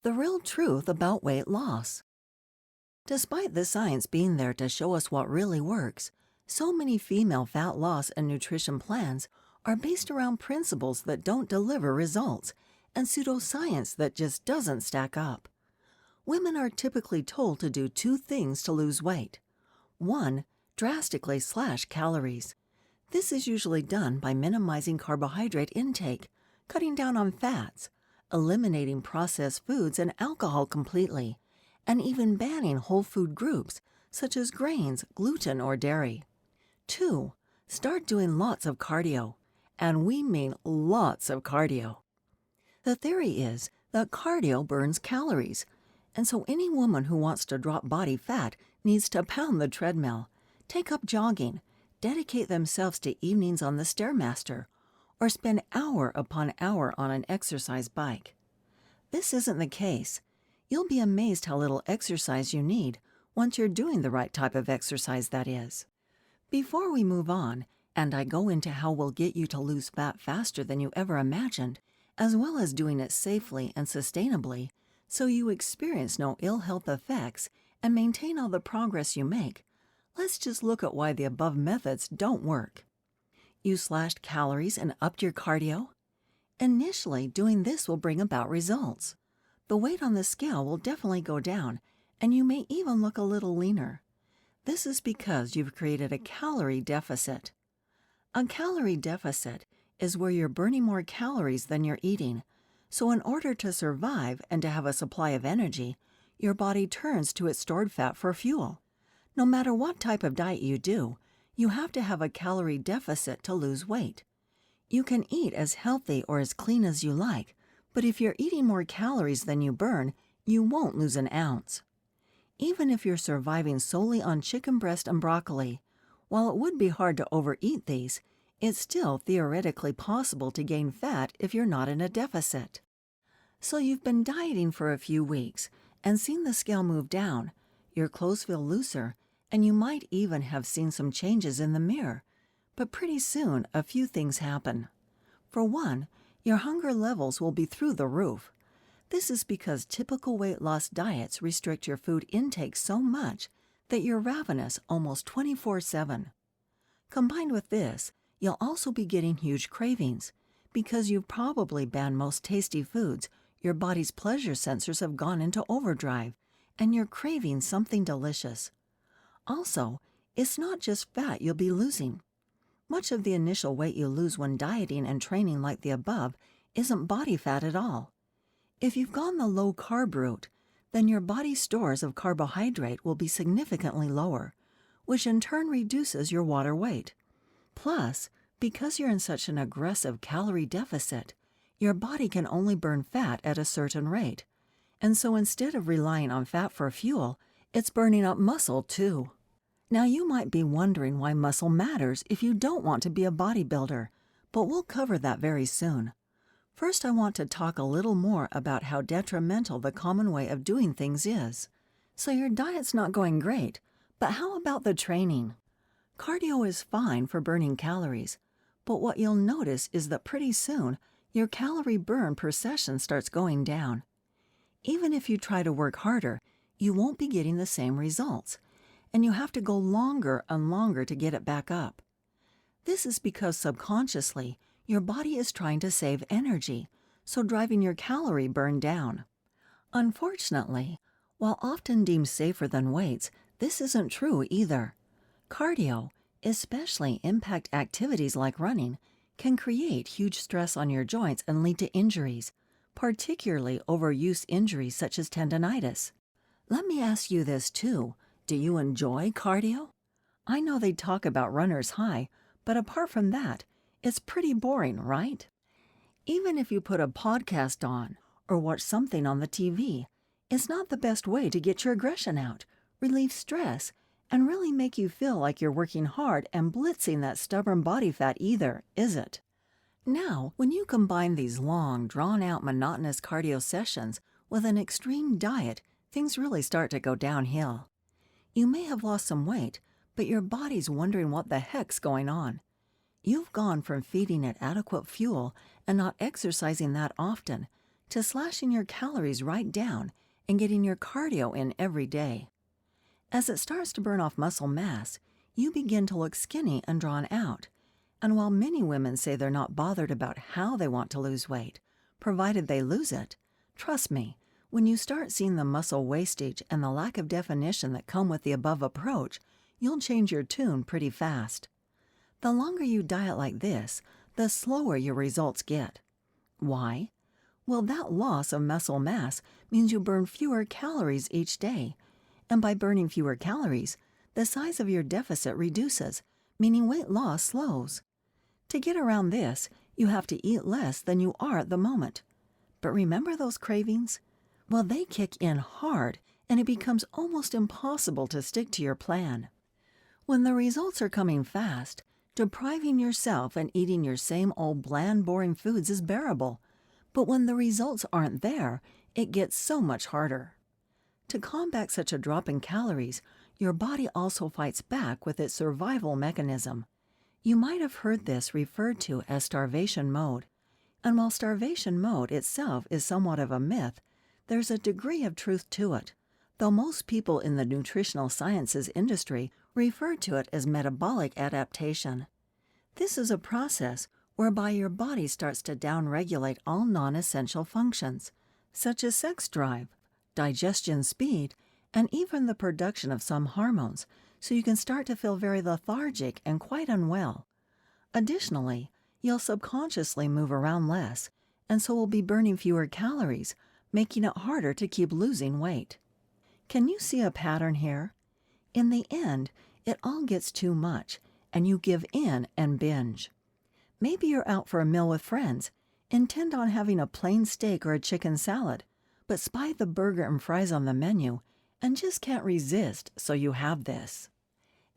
the real truth about weight loss. Despite the science being there to show us what really works, so many female fat loss and nutrition plans are based around principles that don't deliver results and pseudoscience that just doesn't stack up. Women are typically told to do two things to lose weight. One, drastically slash calories. This is usually done by minimizing carbohydrate intake, cutting down on fats, eliminating processed foods and alcohol completely, and even banning whole food groups such as grains, gluten, or dairy. 2. Start doing lots of cardio. And we mean lots of cardio. The theory is that cardio burns calories, and so any woman who wants to drop body fat needs to pound the treadmill, take up jogging, dedicate themselves to evenings on the Stairmaster, or spend hour upon hour on an exercise bike. This isn't the case. You'll be amazed how little exercise you need once you're doing the right type of exercise, that is. Before we move on, and I go into how we'll get you to lose fat faster than you ever imagined, as well as doing it safely and sustainably, so you experience no ill health effects and maintain all the progress you make, let's just look at why the above methods don't work. You slashed calories and upped your cardio? Initially, doing this will bring about results. The weight on the scale will definitely go down, and you may even look a little leaner. This is because you've created a calorie deficit. A calorie deficit is where you're burning more calories than you're eating, so in order to survive and to have a supply of energy, your body turns to its stored fat for fuel. No matter what type of diet you do, you have to have a calorie deficit to lose weight. You can eat as healthy or as clean as you like, but if you're eating more calories than you burn, you won't lose an ounce. Even if you're surviving solely on chicken breast and broccoli, while it would be hard to overeat these, it's still theoretically possible to gain fat if you're not in a deficit. So you've been dieting for a few weeks and seen the scale move down, your clothes feel looser, and you might even have seen some changes in the mirror. But pretty soon, a few things happen. For one, your hunger levels will be through the roof. This is because typical weight loss diets restrict your food intake so much that you're ravenous almost 24/7. Combined with this, you'll also be getting huge cravings. Because you've probably banned most tasty foods, your body's pleasure sensors have gone into overdrive, and you're craving something delicious. Also, it's not just fat you'll be losing. Much of the initial weight you lose when dieting and training like the above isn't body fat at all. If you've gone the low-carb route, then your body's stores of carbohydrate will be significantly lower, which in turn reduces your water weight. Plus, because you're in such an aggressive calorie deficit, your body can only burn fat at a certain rate. And so instead of relying on fat for fuel, it's burning up muscle too. Now you might be wondering why muscle matters if you don't want to be a bodybuilder, but we'll cover that very soon. First, I want to talk a little more about how detrimental the common way of doing things is. So your diet's not going great, but how about the training? Cardio is fine for burning calories, but what you'll notice is that pretty soon, your calorie burn per session starts going down. Even if you try to work harder, you won't be getting the same results, and you have to go longer and longer to get it back up. This is because subconsciously, your body is trying to save energy, so driving your calorie burn down. Unfortunately, while often deemed safer than weights, this isn't true either. Cardio, especially impact activities like running, can create huge stress on your joints and lead to injuries, particularly overuse injuries such as tendonitis. Let me ask you this too. Do you enjoy cardio? I know they talk about runner's high, but apart from that, it's pretty boring, right? Even if you put a podcast on or watch something on the TV, it's not the best way to get your aggression out, relieve stress, and really make you feel like you're working hard and blitzing that stubborn body fat either, is it? Now, when you combine these long, drawn-out, monotonous cardio sessions with an extreme diet, things really start to go downhill. You may have lost some weight, but your body's wondering what the heck's going on. You've gone from feeding it adequate fuel and not exercising that often to slashing your calories right down and getting your cardio in every day. As it starts to burn off muscle mass, you begin to look skinny and drawn out. And while many women say they're not bothered about how they want to lose weight, provided they lose it, trust me, when you start seeing the muscle wastage and the lack of definition that come with the above approach, you'll change your tune pretty fast. The longer you diet like this, the slower your results get. Why? Well, that loss of muscle mass means you burn fewer calories each day. And by burning fewer calories, the size of your deficit reduces, meaning weight loss slows. To get around this, you have to eat less than you are at the moment. But remember those cravings? Well, they kick in hard, and it becomes almost impossible to stick to your plan. When the results are coming fast, depriving yourself and eating your same old bland, boring foods is bearable. But when the results aren't there, it gets so much harder. To combat such a drop in calories, your body also fights back with its survival mechanism. You might have heard this referred to as starvation mode. And while starvation mode itself is somewhat of a myth, there's a degree of truth to it, though most people in the nutritional sciences industry refer to it as metabolic adaptation. This is a process whereby your body starts to downregulate all non-essential functions, such as sex drive, digestion speed, and even the production of some hormones, so you can start to feel very lethargic and quite unwell. Additionally, you'll subconsciously move around less, and so will be burning fewer calories, making it harder to keep losing weight. Can you see a pattern here? In the end, it all gets too much, and you give in and binge. Maybe you're out for a meal with friends, intend on having a plain steak or a chicken salad, but spy the burger and fries on the menu and just can't resist, so you have this.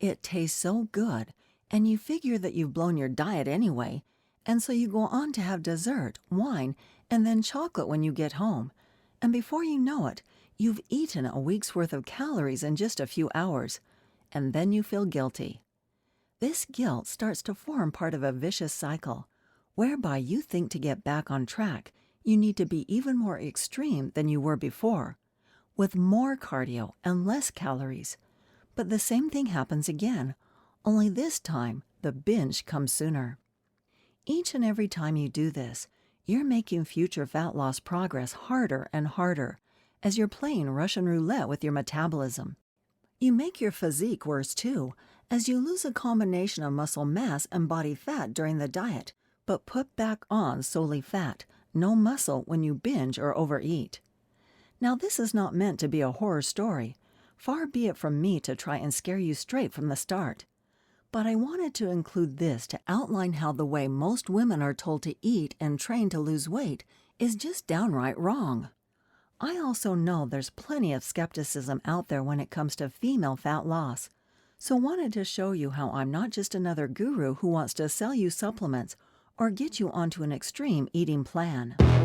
It tastes so good, and you figure that you've blown your diet anyway, and so you go on to have dessert, wine, and then chocolate when you get home. And before you know it, you've eaten a week's worth of calories in just a few hours, and then you feel guilty. This guilt starts to form part of a vicious cycle, whereby you think to get back on track, you need to be even more extreme than you were before, with more cardio and less calories. But the same thing happens again, only this time the binge comes sooner. Each and every time you do this, you're making future fat loss progress harder and harder, as you're playing Russian roulette with your metabolism. You make your physique worse too, as you lose a combination of muscle mass and body fat during the diet, but put back on solely fat, no muscle when you binge or overeat. Now, this is not meant to be a horror story. Far be it from me to try and scare you straight from the start. But I wanted to include this to outline how the way most women are told to eat and train to lose weight is just downright wrong. I also know there's plenty of skepticism out there when it comes to female fat loss, so wanted to show you how I'm not just another guru who wants to sell you supplements or get you onto an extreme eating plan.